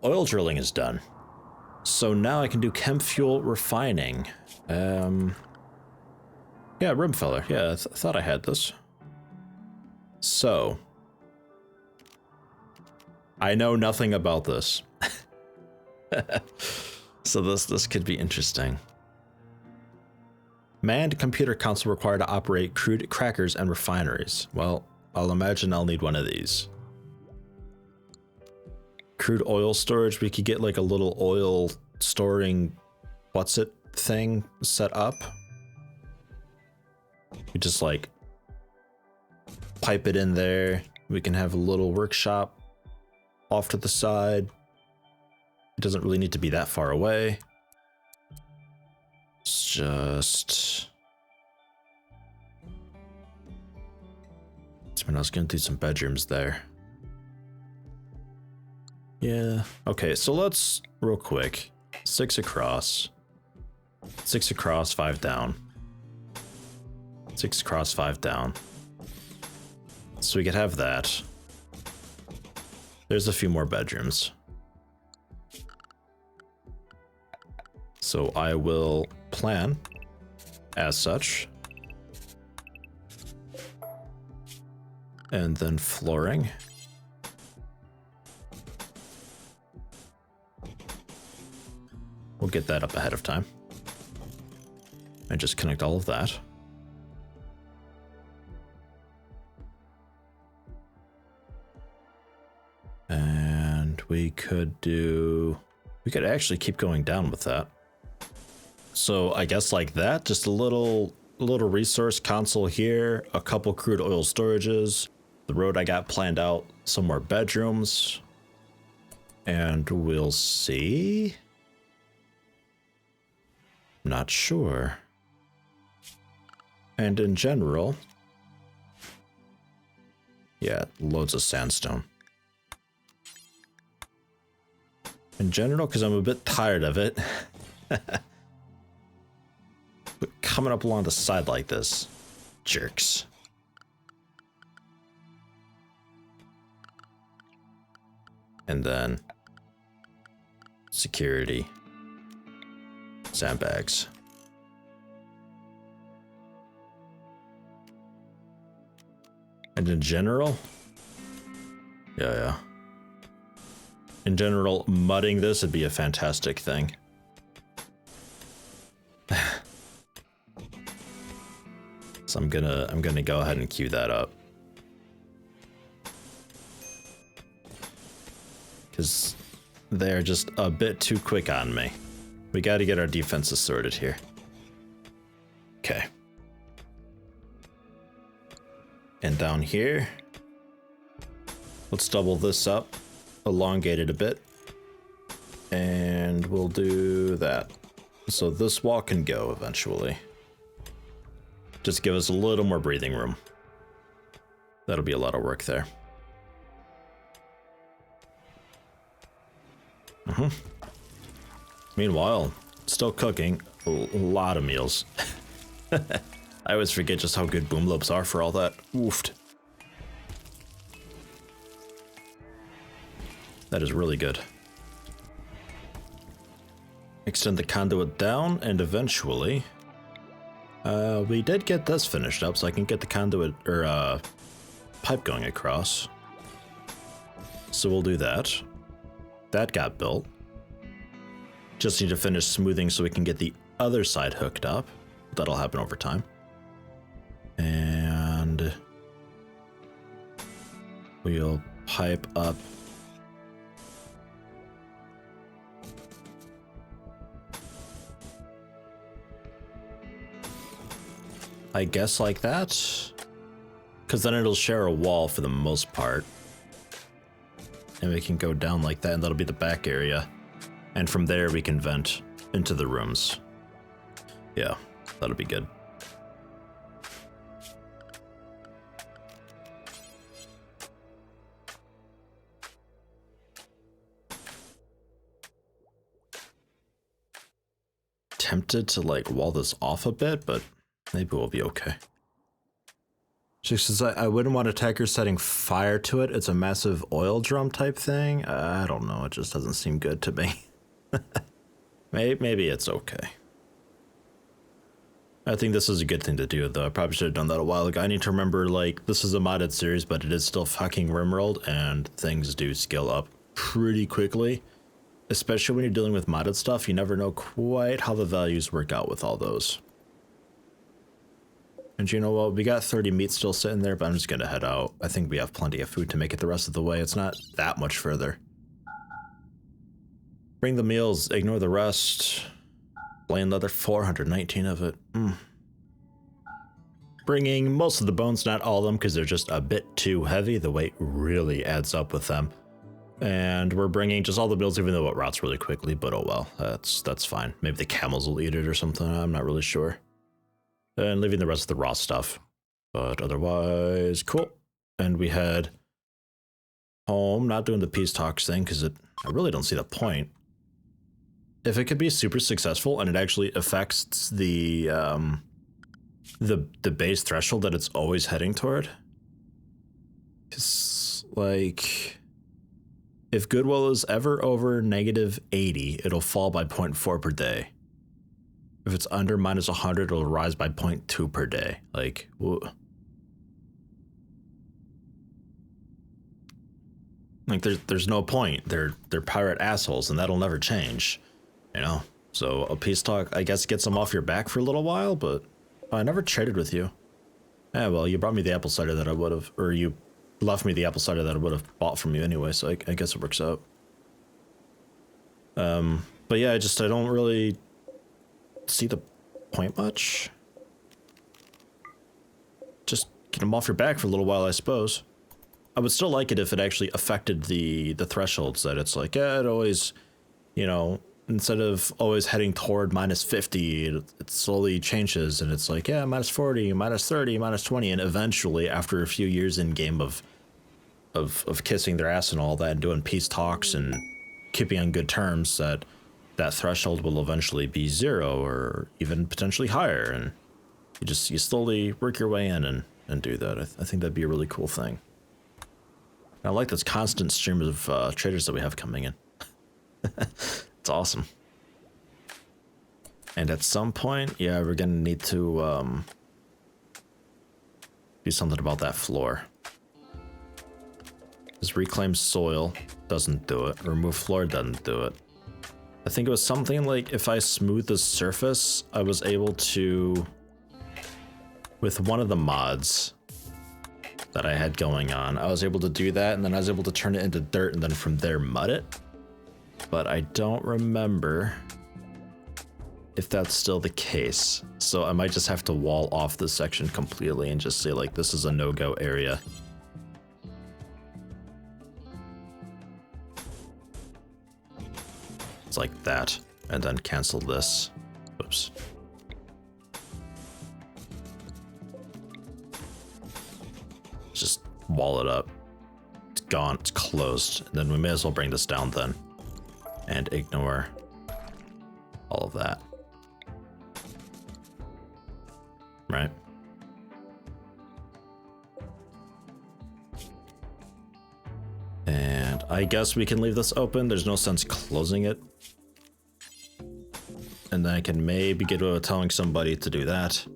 oil drilling is done. So now I can do chem fuel refining. Yeah, Rimfeller. Yeah, I thought I had this. So, I know nothing about this. So this could be interesting. Manned computer console required to operate crude crackers and refineries. Well, I'll imagine I'll need one of these. Crude oil storage, we could get like a little oil storing thing set up. We just like pipe it in there. We can have a little workshop off to the side. It doesn't really need to be that far away. It's just... I was gonna do some bedrooms there. Yeah, okay, so let's, real quick, 6 across. 6 across, 5 down. 6 across, 5 down. So we could have that. There's a few more bedrooms. So I will plan as such. And then flooring. We'll get that up ahead of time. And just connect all of that. And we could actually keep going down with that. So I guess like that, just a little resource console here, a couple crude oil storages, the road I got planned out, some more bedrooms, and we'll see. Not sure. And in general, yeah, loads of sandstone. In general, because I'm a bit tired of it. But coming up along the side like this, jerks. And then security, sandbags. And in general, yeah. In general, mudding this would be a fantastic thing. So I'm gonna go ahead and queue that up. Because they're just a bit too quick on me. We gotta get our defenses sorted here. Okay. And down here, let's double this up, elongate it a bit, and we'll do that. So this wall can go eventually. Just give us a little more breathing room. That'll be a lot of work there. Meanwhile, still cooking a lot of meals. I always forget just how good boom lobes are for all that. Oofed. That is really good. Extend the conduit down, and eventually... we did get this finished up, so I can get the conduit, or pipe going across. So we'll do that. That got built. Just need to finish smoothing so we can get the other side hooked up. That'll happen over time. And we'll pipe up I guess like that, because then it'll share a wall for the most part, and we can go down like that, and that'll be the back area, and from there we can vent into the rooms. Yeah, that'll be good. Tempted to like wall this off a bit, but maybe we'll be okay. Just as I wouldn't want attackers setting fire to it. It's a massive oil drum type thing. I don't know. It just doesn't seem good to me. Maybe it's okay. I think this is a good thing to do, though. I probably should have done that a while ago. I need to remember, like, this is a modded series, but it is still fucking RimWorld, and things do scale up pretty quickly. Especially when you're dealing with modded stuff, you never know quite how the values work out with all those. And you know what? We got 30 meat still sitting there, but I'm just gonna head out. I think we have plenty of food to make it the rest of the way. It's not that much further. Bring the meals, ignore the rest. Plain leather, 419 of it. Bringing most of the bones, not all of them, because they're just a bit too heavy. The weight really adds up with them. And we're bringing just all the meals, even though it rots really quickly, but oh well, that's fine. Maybe the camels will eat it or something, I'm not really sure. And leaving the rest of the raw stuff. But otherwise, cool. And we head home, not doing the peace talks thing, because I really don't see the point. If it could be super successful and it actually affects the base threshold that it's always heading toward. Because, like, if goodwill is ever over -80, it'll fall by 0.4 per day. If it's under -100, it'll rise by 0.2 per day. Like, there's no point. They're pirate assholes, and that'll never change. You know? So a peace talk, I guess, gets them off your back for a little while, but I never traded with you. Yeah, well, you brought me the apple cider that I would have, or you left me the apple cider that I would have bought from you anyway, so I guess it works out. But yeah, I don't really see the point much. Just get them off your back for a little while, I suppose. I would still like it if it actually affected the thresholds, that it's like, yeah, it always, you know, instead of always heading toward -50, it slowly changes, and it's like, yeah, -40, -30, -20, and eventually, after a few years in game of kissing their ass and all that, and doing peace talks and keeping on good terms, that threshold will eventually be 0 or even potentially higher, and you slowly work your way in and do that. I think that'd be a really cool thing. I like this constant stream of traders that we have coming in. It's awesome. And at some point, yeah, we're gonna need to do something about that floor. This reclaimed soil doesn't do it. Remove floor doesn't do it. I think it was something like if I smooth the surface, I was able to, with one of the mods that I had going on, I was able to do that, and then I was able to turn it into dirt and then from there mud it. But I don't remember if that's still the case. So I might just have to wall off this section completely and just say, like, this is a no-go area. It's like that, and then cancel this. Oops. Just wall it up. It's gone, it's closed. And then we may as well bring this down then. And ignore all of that. Right? And I guess we can leave this open. There's no sense closing it. And then I can maybe get away with telling somebody to do that.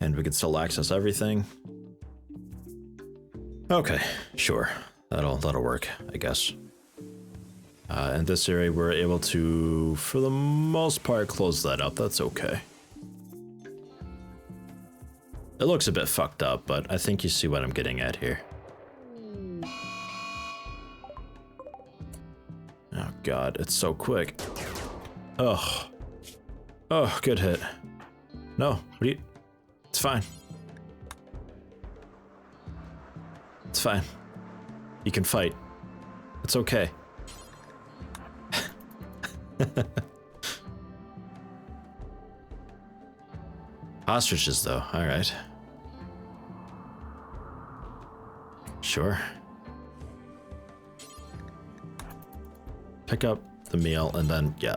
And we can still access everything. Okay, sure. That'll work, I guess. In this area, we're able to, for the most part, close that up. That's okay. It looks a bit fucked up, but I think you see what I'm getting at here. Oh god, it's so quick. Oh. Oh, good hit. No, what do you... It's fine. It's fine. You can fight. It's okay. Ostriches, though. All right. Sure. Pick up the meal and then, yeah.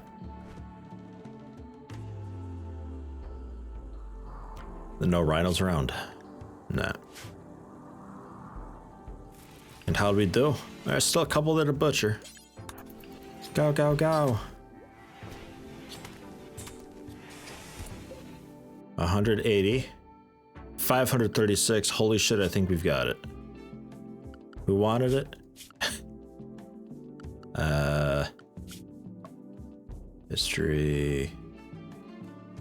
No rhinos around. Nah. And how'd we do? There's still a couple there to butcher. Go, go, go. 180. 536. Holy shit, I think we've got it. Who wanted it? History.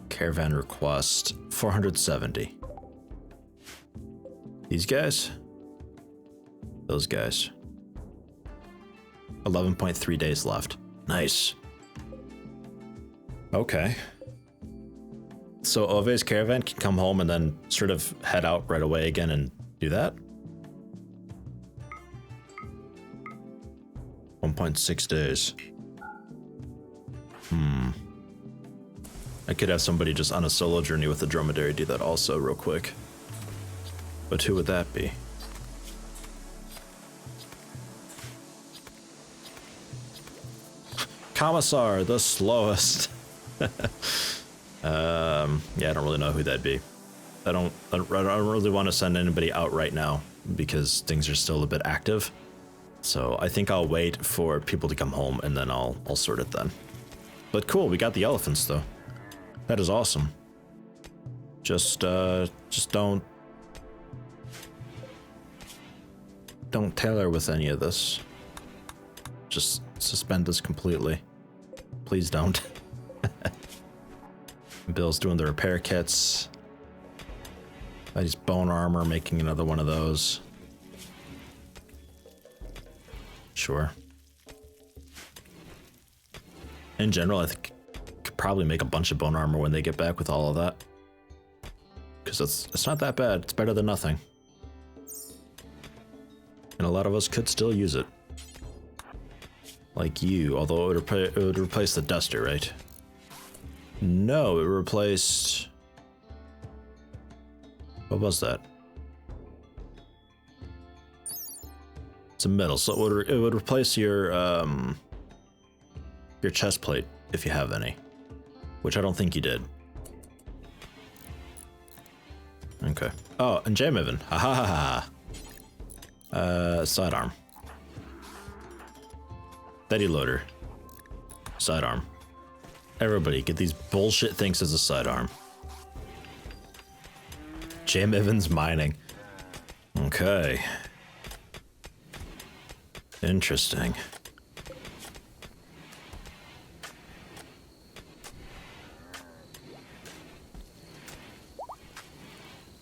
Caravan request. 470. These guys? Those guys. 11.3 days left. Nice. Okay. So Ove's caravan can come home and then sort of head out right away again and do that? 1.6 days. I could have somebody just on a solo journey with a dromedary do that also real quick. But who would that be? Commissar, the slowest. Yeah, I don't really know who that'd be. I don't really want to send anybody out right now because things are still a bit active. So I think I'll wait for people to come home and then I'll sort it then. But cool, we got the elephants though. That is awesome. Just don't tailor with any of this. Just suspend this completely. Please don't. Bill's doing the repair kits. He's bone armor, making another one of those. Sure. In general, I think I could probably make a bunch of bone armor when they get back with all of that. Because it's not that bad. It's better than nothing. And a lot of us could still use it. Like you, although it would replace the duster, right? No, it replaced... What was that? It's a metal, so it would replace your chest plate if you have any, which I don't think you did. Okay. Oh, and J-Miven. Ha ha ha ha. Sidearm. Betty loader. Sidearm. Everybody get these bullshit things as a sidearm. J-Miven's mining. Okay. Interesting.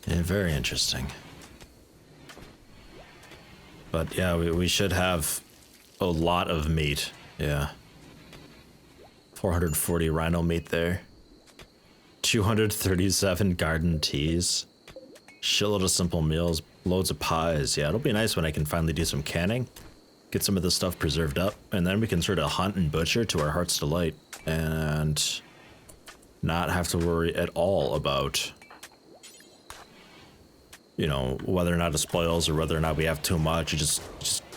Yeah, very interesting. But yeah, we should have a lot of meat. Yeah. 440 rhino meat there. 237 garden teas. Shitload of simple meals. Loads of pies. Yeah, it'll be nice when I can finally do some canning. Get some of this stuff preserved up. And then we can sort of hunt and butcher to our heart's delight. And not have to worry at all about, you know, whether or not it spoils or whether or not we have too much. You just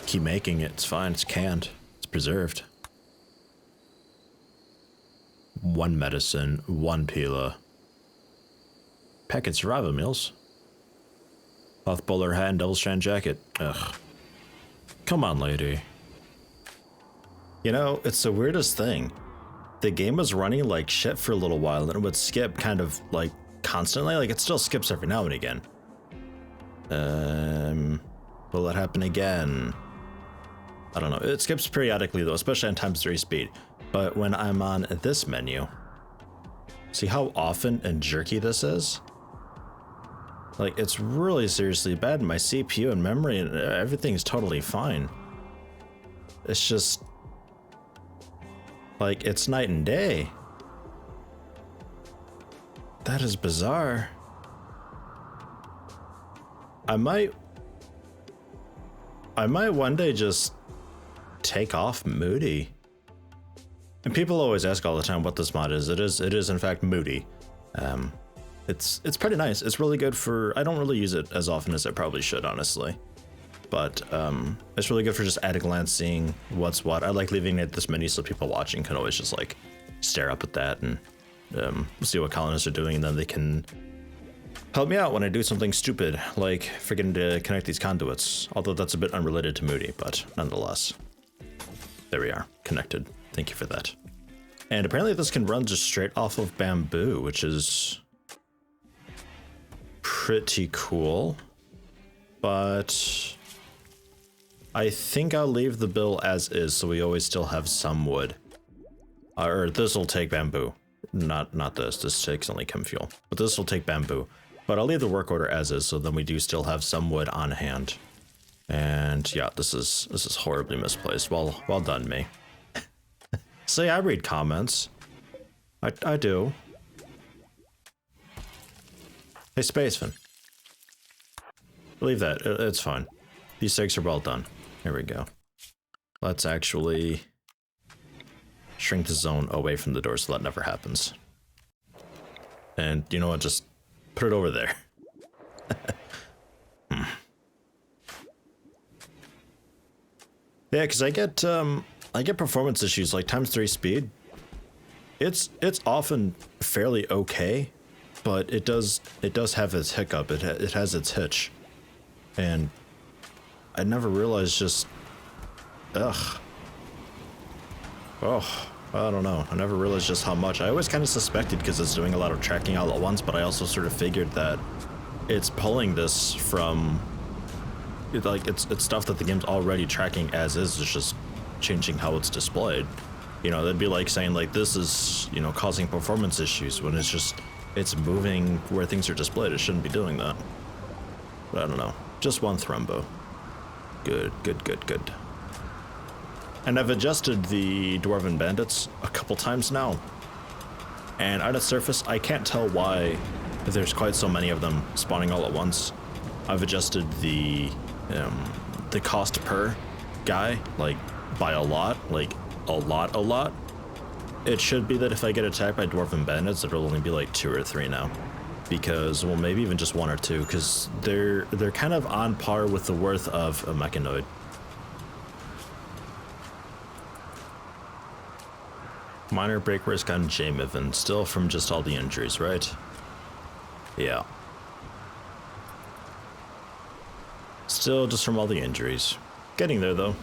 keep making it. It's fine. It's canned. It's preserved. 1 medicine, 1 pila. Packet survival meals. Cloth bowler hat and double strand jacket. Ugh. Come on, lady. You know, it's the weirdest thing. The game was running like shit for a little while and it would skip kind of like constantly. Like it still skips every now and again. Will it happen again? I don't know. It skips periodically though, especially on ×3 speed. But when I'm on this menu, see how often and jerky this is? Like, it's really seriously bad. My CPU and memory and everything's totally fine. It's just, like, it's night and day. That is bizarre. I might one day just take off Moody. And people always ask all the time what this mod is. It is in fact Moody. It's pretty nice. It's really good for, I don't really use it as often as I probably should, honestly. But it's really good for just at a glance seeing what's what. I like leaving it this menu so people watching can always just like stare up at that and see what colonists are doing, and then they can Help me out when I do something stupid, like forgetting to connect these conduits. Although that's a bit unrelated to Moody, but nonetheless. There we are, connected. Thank you for that. And apparently this can run just straight off of bamboo, which is pretty cool. But I think I'll leave the bill as is, so we always still have some wood. Or this will take bamboo. Not this. This takes only chem fuel. But this will take bamboo. But I'll leave the work order as is, so then we do still have some wood on hand. And yeah, this is horribly misplaced. Well done, me. See, I read comments. I do. Hey, Spaceman. Leave that. It's fine. These stakes are well done. Here we go. Let's actually shrink the zone away from the door so that never happens. And you know what? Just put it over there. Yeah, because I get performance issues like ×3 speed. It's often fairly okay, but it does have its hiccup. It has its hitch, and I never realized just oh, I don't know. I never realized just how much. I always kind of suspected because it's doing a lot of tracking all at once, but I also sort of figured that it's pulling this from like it's stuff that the game's already tracking as is. It's just changing how it's displayed. You know, that'd be like saying like this is, you know, causing performance issues when it's moving where things are displayed. It shouldn't be doing that. But I don't know. Just one thrombo. Good. And I've adjusted the Dwarven Bandits a couple times now. And on the surface, I can't tell why there's quite so many of them spawning all at once. I've adjusted the cost per guy, like, by a lot, like, a lot. It should be that if I get attacked by Dwarven Bandits, it'll only be like 2 or 3 now. Because, well, maybe even just 1 or 2, because they're kind of on par with the worth of a mechanoid. Minor break risk on J-Miven, still from just all the injuries, right? Yeah. Still just from all the injuries. Getting there, though.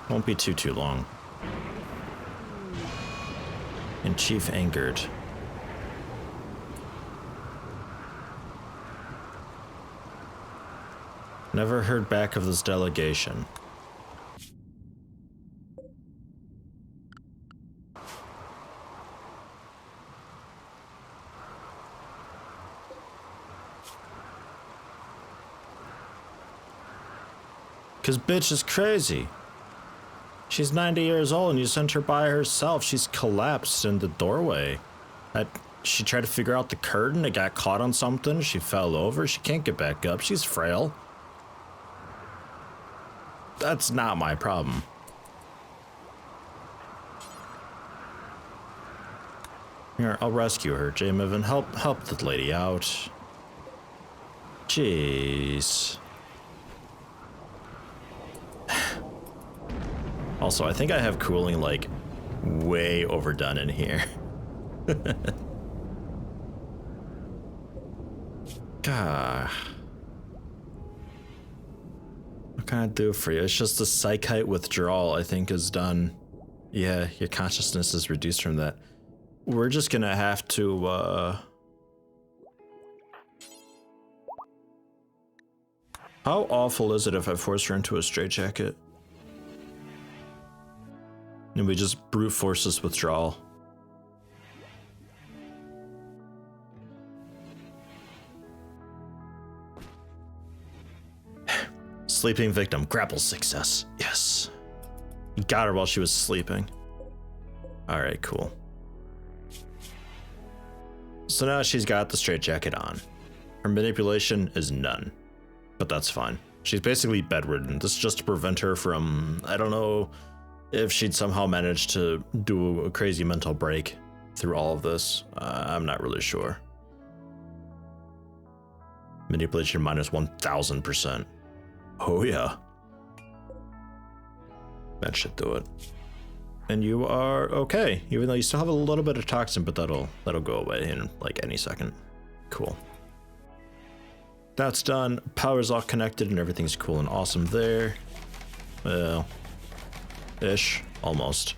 Won't be too long. And Chief angered. Never heard back of this delegation. Cause bitch is crazy. She's 90 years old and you sent her by herself. She's collapsed in the doorway. She tried to figure out the curtain. It got caught on something. She fell over. She can't get back up. She's frail. That's not my problem. Here, I'll rescue her. J-Miven, help the lady out. Jeez. Also, I think I have cooling, like, way overdone in here. God. What can I do for you? It's just the psychite withdrawal, I think, is done. Yeah, your consciousness is reduced from that. We're just gonna have to, How awful is it if I force her into a straitjacket? And we just brute force this withdrawal. Sleeping victim, grapple success. Yes. You got her while she was sleeping. Alright, cool. So now she's got the straitjacket on. Her manipulation is none. But that's fine. She's basically bedridden. This is just to prevent her from, I don't know if she'd somehow managed to do a crazy mental break through all of this. I'm not really sure. Manipulation minus 1000%. Oh yeah. That should do it. And you are okay, even though you still have a little bit of toxin, but that'll go away in like any second. Cool. That's done. Power's all connected and everything's cool and awesome there. Well, ish, almost.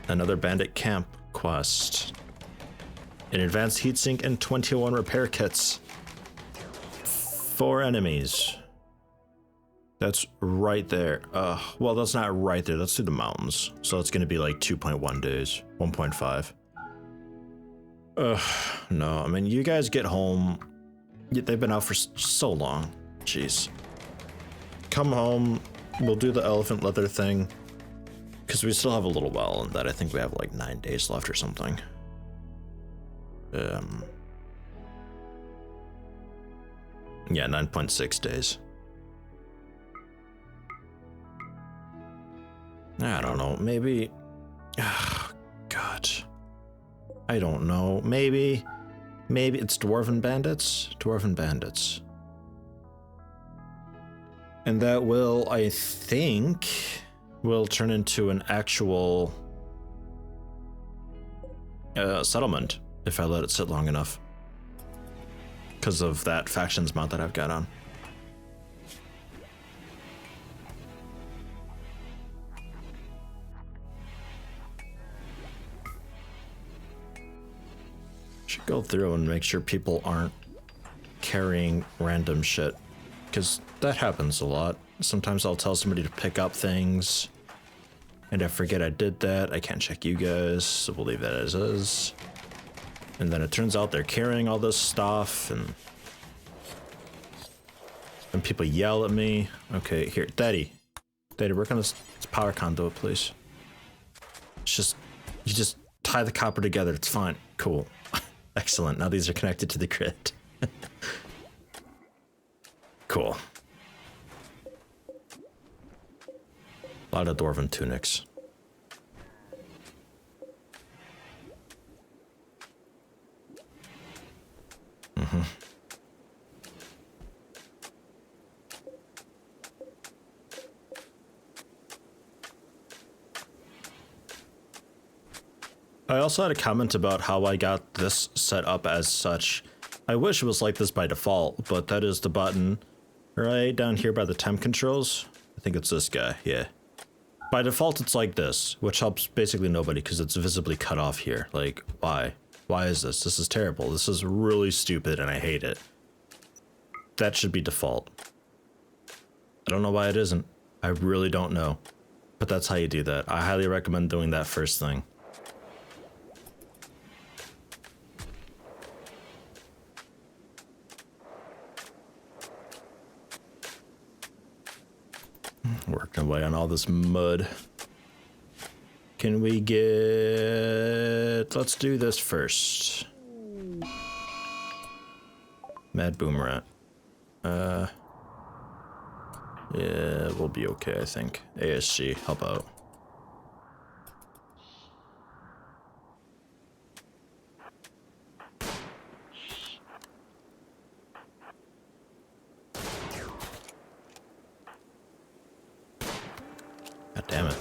Another bandit camp quest. An advanced heatsink and 21 repair kits. 4 enemies. That's right there. Well, that's not right there. That's through the mountains. So it's going to be like 2.1 days. 1.5. No. I mean, you guys get home. They've been out for so long. Jeez. Come home. We'll do the elephant leather thing. Because we still have a little while in that. I think we have like 9 days left or something. Yeah, 9.6 days. I don't know, maybe... Oh, God. I don't know, maybe it's Dwarven Bandits? Dwarven Bandits. And that will, I think, will turn into an actual settlement if I let it sit long enough. Because of that factions mount that I've got on. Should go through and make sure people aren't carrying random shit, because that happens a lot. Sometimes I'll tell somebody to pick up things and I forget I did that. I can't check you guys, so we'll leave that as is. And then it turns out they're carrying all this stuff and people yell at me. Okay, here, Daddy, work on this power conduit, please. It's just, you just tie the copper together, it's fine. Cool. Excellent, now these are connected to the grid. Cool. A lot of Dwarven tunics. Mm-hmm. I also had a comment about how I got this set up as such. I wish it was like this by default, but that is the button right down here by the temp controls. I think it's this guy, yeah. By default, it's like this, which helps basically nobody because it's visibly cut off here. Like, why? Why is this? This is terrible. This is really stupid and I hate it. That should be default. I don't know why it isn't. I really don't know. But that's how you do that. I highly recommend doing that first thing. Working away on all this mud. Can we get... Let's do this first. Mad Boomerang. Yeah, we'll be okay, I think. ASG, help out. God damn it.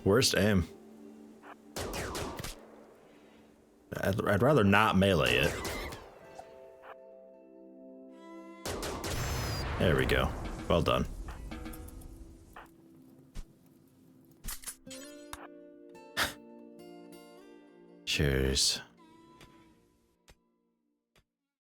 Worst aim. I'd rather not melee it. There we go. Well done. Cheers.